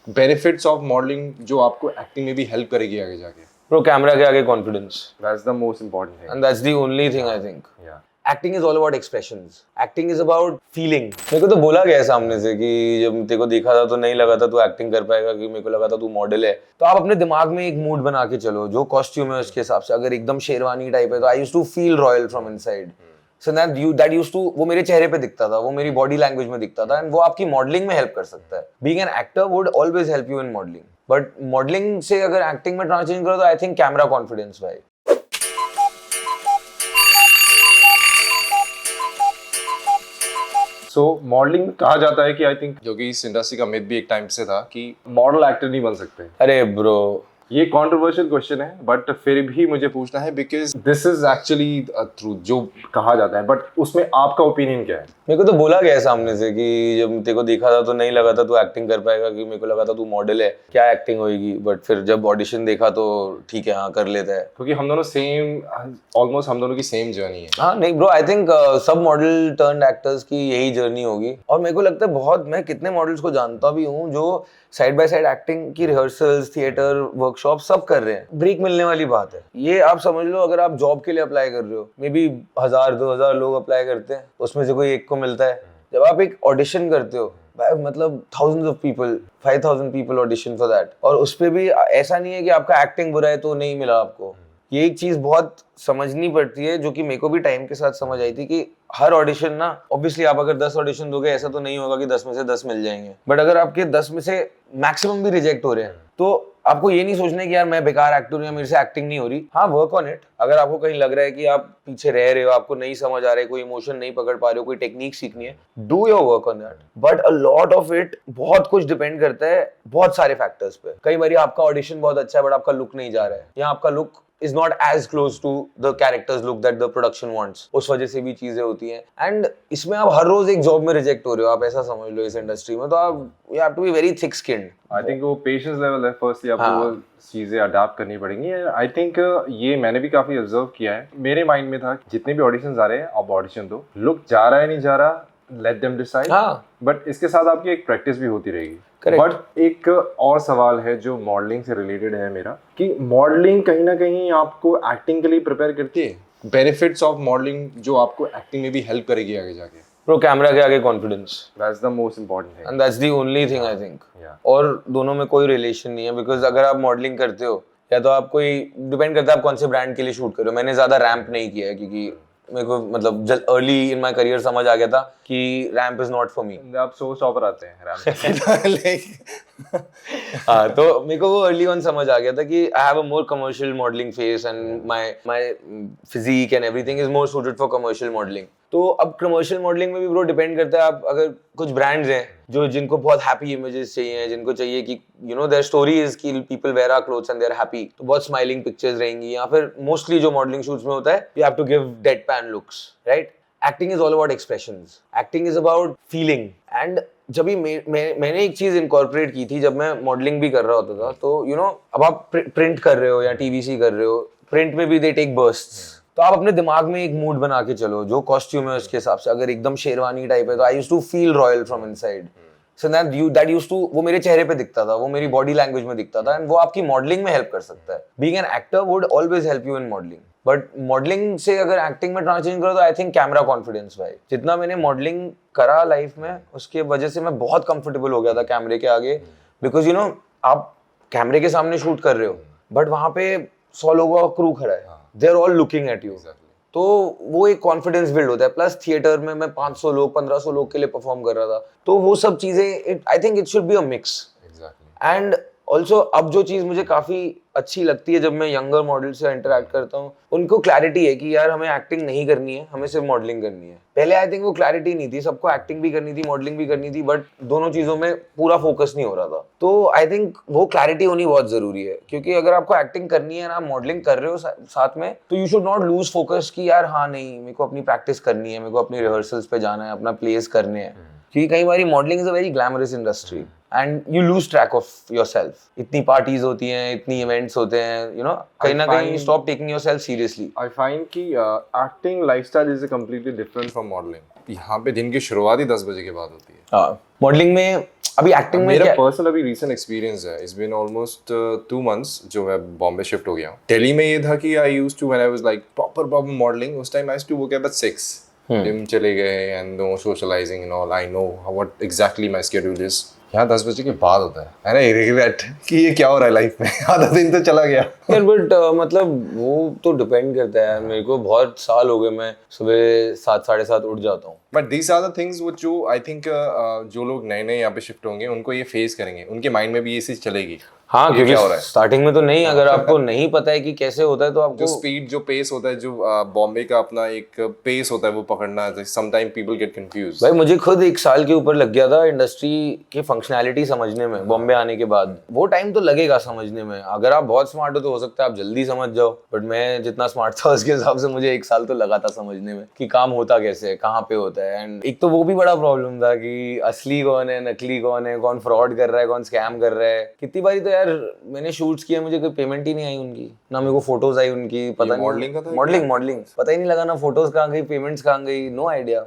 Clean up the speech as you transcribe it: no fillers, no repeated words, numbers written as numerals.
Benefits of modelling जो आपको acting में भी हेल्प करेगी आगे जाके? Bro, कैमरा के आगे confidence, that's the most important thing. and that's the only thing I think. या Acting is all about expressions. Acting is about feeling. मेरे को तो बोला गया है सामने से कि जब तेरे को देखा था तो नहीं लगा था तू एक्टिंग कर पाएगा, कि मेरे को लगा था तू मॉडल है। तो आप अपने दिमाग में एक मूड बना के चलो, जो कॉस्ट्यूम है उसके हिसाब से। अगर एकदम शेरवानी टाइप है तो I used to feel royal from inside. So that used to, वो मेरे चेहरे पे दिखता था, वो मेरी बॉडी लैंग्वेज में दिखता था, एंड वो आपकी मॉडलिंग में हेल्प कर सकता है। Being an actor would always help you in modelling, but modelling से अगर एक्टिंग में ट्रांजिशन करो तो आई थिंक कैमरा कॉन्फिडेंस भाई। सो मॉडलिंग कहा जाता है कि आई थिंक, जो कि इस इंडस्ट्री का मिथ भी एक टाइम से था कि मॉडल एक्टर नहीं बन सकते। अरे ब्रो, ये कंट्रोवर्शियल क्वेश्चन है, बट फिर भी मुझे पूछना है because this is actually truth जो कहा जाता है। बट उसमें आपका ओपिनियन क्या है? मेरे को तो बोला गया है सामने से कि जब तेरे को देखा था तो नहीं लगा था तू एक्टिंग कर पाएगा, कि मेरे को लगा था तू मॉडल है, क्या एक्टिंग होएगी। बट फिर जब ऑडिशन देखा तो ठीक है, हाँ कर लेता है। क्योंकि हम दोनों सेम, ऑलमोस्ट हम दोनों की सेम जर्नी है। हाँ नहीं ब्रो, आई थिंक सब मॉडल टर्न्ड एक्टर्स की यही जर्नी होगी। और मेरे को लगता है बहुत, मैं कितने मॉडल्स को जानता भी हूँ जो साइड बाय साइड एक्टिंग की रिहर्सल्स, थिएटर, वर्कशॉप सब कर रहे हैं। ब्रेक मिलने वाली बात है ये। आप समझ लो, अगर आप जॉब के लिए अप्लाई कर रहे हो, मे बी 1000-2000 लोग अप्लाई करते हैं, उसमें से कोई एक को मिलता है। जब आप एक ऑडिशन करते हो, मतलब thousands of people, 5000 people audition for that, और उस पे भी ऐसा नहीं है कि आपका एक्टिंग बुरा है तो नहीं मिला आपको। ये एक चीज बहुत समझनी पड़ती है, जो कि मेरे को भी टाइम के साथ समझ आई थी कि हर ऑडिशन ना, ऑब्वियसली आप अगर 10 ऑडिशन दोगे, ऐसा तो नहीं होगा कि 10 में से 10 मिल जाएंगे। बट अगर आपके 10 में से मैक्सिमम भी रिजेक्ट हो रहे हैं, तो आपको ये नहीं सोचना है कि यार मैं बेकार एक्टर हूं या मेरे से एक्टिंग नहीं हो रही। हाँ, वर्क ऑन इट। अगर आपको कहीं लग रहा है कि आप पीछे रह रहे हो, आपको नहीं समझ आ रहा है, कोई इमोशन नहीं पकड़ पा रहे हो, कोई टेक्निक सीखनी है, do your work on that. But a lot of it, बहुत कुछ डिपेंड करता है बहुत सारे फैक्टर्स पे। कई बार आपका ऑडिशन बहुत अच्छा है बट आपका लुक नहीं जा रहा है, या आपका look is not as close to the character's look that the production wants, उस वजह से भी चीजें होती हैं। एंड इसमें आप हर रोज एक जॉब में रिजेक्ट हो रहे हो, आप ऐसा समझ लो इस इंडस्ट्री में। तो आप you have to be very thick skinned। I think वो पेशेंस लेवल है, फर्स्टली आपको वो चीजें अडाप्ट करनी पड़ेंगी। आई थिंक ये मैंने भी काफी ऑब्जर्व किया है। मेरे माइंड में था जितने भी ऑडिशंस आ रहे हैं, आप ऑडिशन दो, लुक जा रहा है नहीं जा रहा, लेट देम डिसाइड। बट इसके साथ आपकी एक प्रैक्टिस भी होती रहेगी। बट एक और सवाल है जो मॉडलिंग से रिलेटेड है मेरा, कि मॉडलिंग कहीं ना कहीं आपको एक्टिंग के लिए प्रिपेयर करती है? बेनिफिट्स ऑफ मॉडलिंग जो आपको एक्टिंग में भी हेल्प करेगी आगे जाके? ब्रो, कैमरा के आगे confidence, that's the most important thing, and that's the only thing I think. और दोनों में कोई रिलेशन नहीं है, बिकॉज अगर आप मॉडलिंग करते हो, या तो आप कोई, डिपेंड करता है आप कौन से ब्रांड के लिए शूट कर रहे हो। मैंने ज्यादा रैंप नहीं किया है, क्योंकि मेरे को मतलब अर्ली इन माय करियर समझ आ गया था कि ramp is not for me. आप शो स्टॉपर आते हैं रैंप। हाँ, तो मेरे को वो अर्ली ऑन समझ आ गया था कि I have a more commercial modelling face, and my physique and everything is more suited for commercial modelling. तो अब कमर्शियल मॉडलिंग में भी ब्रो डिपेंड करता है। आप अगर कुछ ब्रांड्स हैं जो जिनको बहुत हैप्पी इमेजेस चाहिए, जिनको चाहिए कि you know their story is कि people wear our clothes and they are happy, तो बहुत स्माइलिंग पिक्चर्स रहेंगी। या फिर मोस्टली जो मॉडलिंग शूट्स में होता है, you have to give deadpan looks, right? Acting is all about expressions, acting is about feeling. And जब भी मैंने एक चीज इनकॉर्पोरेट की थी जब मैं मॉडलिंग भी कर रहा होता था, तो यू नो अब आप प्रिंट कर रहे हो या टीवीसी कर रहे हो, प्रिंट में भी दे टेक बर्स्ट्स। तो आप अपने दिमाग में एक मूड बना के चलो, जो कॉस्ट्यूम है उसके हिसाब से। अगर एकदम शेरवानी टाइप है तो I used to feel royal from inside. So that used to, वो मेरे चेहरे पे दिखता था, वो मेरी बॉडी लैंग्वेज में दिखता था, एंड वो आपकी मॉडलिंग में हेल्प कर सकता है। Being an actor would always help you in modelling, but modelling से अगर एक्टिंग में ट्रांजिशन करो तो आई थिंक कैमरा कॉन्फिडेंस भाई। जितना मैंने मॉडलिंग करा लाइफ में, उसके वजह से मैं बहुत कंफर्टेबल हो गया था कैमरे के आगे। बिकॉज यू नो आप कैमरे के सामने शूट कर रहे हो, बट वहां पे 100 लोगों का क्रू खड़ा है, they are all looking at you. तो वो एक कॉन्फिडेंस बिल्ड होता है। प्लस थिएटर में मैं 500 लोग 1500 लोग के लिए परफॉर्म कर रहा था, तो वो सब चीजें, I think it should be a mix. And also अब जो चीज मुझे काफी अच्छी लगती है जब मैं यंगर मॉडल से इंटरेक्ट करता हूँ, उनको क्लैरिटी है कि यार हमें एक्टिंग नहीं करनी है, हमें सिर्फ मॉडलिंग करनी है। पहले आई थिंक वो क्लैरिटी नहीं थी, सबको एक्टिंग भी करनी थी, मॉडलिंग भी करनी थी, बट दोनों चीजों में पूरा फोकस नहीं हो रहा था। तो आई थिंक वो क्लैरिटी होनी बहुत जरूरी है, क्योंकि अगर आपको एक्टिंग करनी है ना, आप मॉडलिंग कर रहे हो साथ में, तो you should not lose focus कि यार हाँ नहीं, मेरे को अपनी प्रैक्टिस करनी है, मेरे को अपनी रिहर्सल्स पे जाना है, अपना प्लेस करने हैं। क्योंकि कई बार modelling is a very glamorous industry and you lose track of yourself. इतनी पार्टीज होती हैं, इतनी इवेंट्स होते हैं, यू नो, कहीं ना कहीं stop taking yourself seriously. I find कि acting lifestyle is completely different from modelling. यहाँ पे दिन की शुरुआत ही 10 बजे के बाद होती है। हाँ, मॉडलिंग में अभी एक्टिंग में मेरा क्या पर्सनल अभी रीसेंट एक्सपीरियंस है, इट्स बीन ऑलमोस्ट 2 months जो मैं बॉम्बे शिफ्ट हो गया हूँ। दिल्ली में ये था कि I used to when I was like proper modelling, उस time I used to work at 6 gym चले गए and no socialising and all, I know what exactly my schedule is. यहाँ 10 बजे के बाद होता है एंड आई रिग्रेट कि ये क्या हो रहा है लाइफ में। आधा दिन तो चला गया यार, बट मतलब वो तो डिपेंड करता है। मेरे को बहुत साल हो गए, मैं सुबह 7 साढ़े 7 उठ जाता हूँ। But these are the things वो जो आई थिंक जो लोग नए नए यहाँ पे शिफ्ट होंगे उनको ये फेस करेंगे, उनके माइंड में भी ये चीज चलेगी। हाँ, ये क्योंकि क्या हो रहा है? स्टार्टिंग में तो नहीं, अगर आपको नहीं पता है कि कैसे होता है तो जो आपको स्पीड जो पेस होता है, जो बॉम्बे का अपना एक पेस होता है वो पकड़ना, समटाइम पीपल गेट कंफ्यूज। भाई, मुझे खुद 1 साल के ऊपर लग गया था इंडस्ट्री की फंक्शनैलिटी समझने में बॉम्बे आने के बाद। वो टाइम तो लगेगा समझने में। अगर आप बहुत स्मार्ट हो तो हो सकता है आप जल्दी समझ जाओ, बट मैं जितना स्मार्ट था उसके हिसाब से मुझे 1 साल तो लगा था समझने में कि काम होता कैसे है, कहाँ पे होता है। एंड एक तो वो भी बड़ा प्रॉब्लम था कि असली कौन है, नकली कौन है, कौन फ्रॉड कर रहा है, कौन स्कैम कर रहा है। कितनी बारी तो यार मैंने शूट्स किए, मुझे कोई पेमेंट ही नहीं आई उनकी, ना मेरे को फोटोज आई उनकी, पता नहीं। मॉडलिंग का था? मॉडलिंग पता ही नहीं लगा ना, फोटोज कहाँ गई, पेमेंट्स कहाँ गई, नो आइडिया।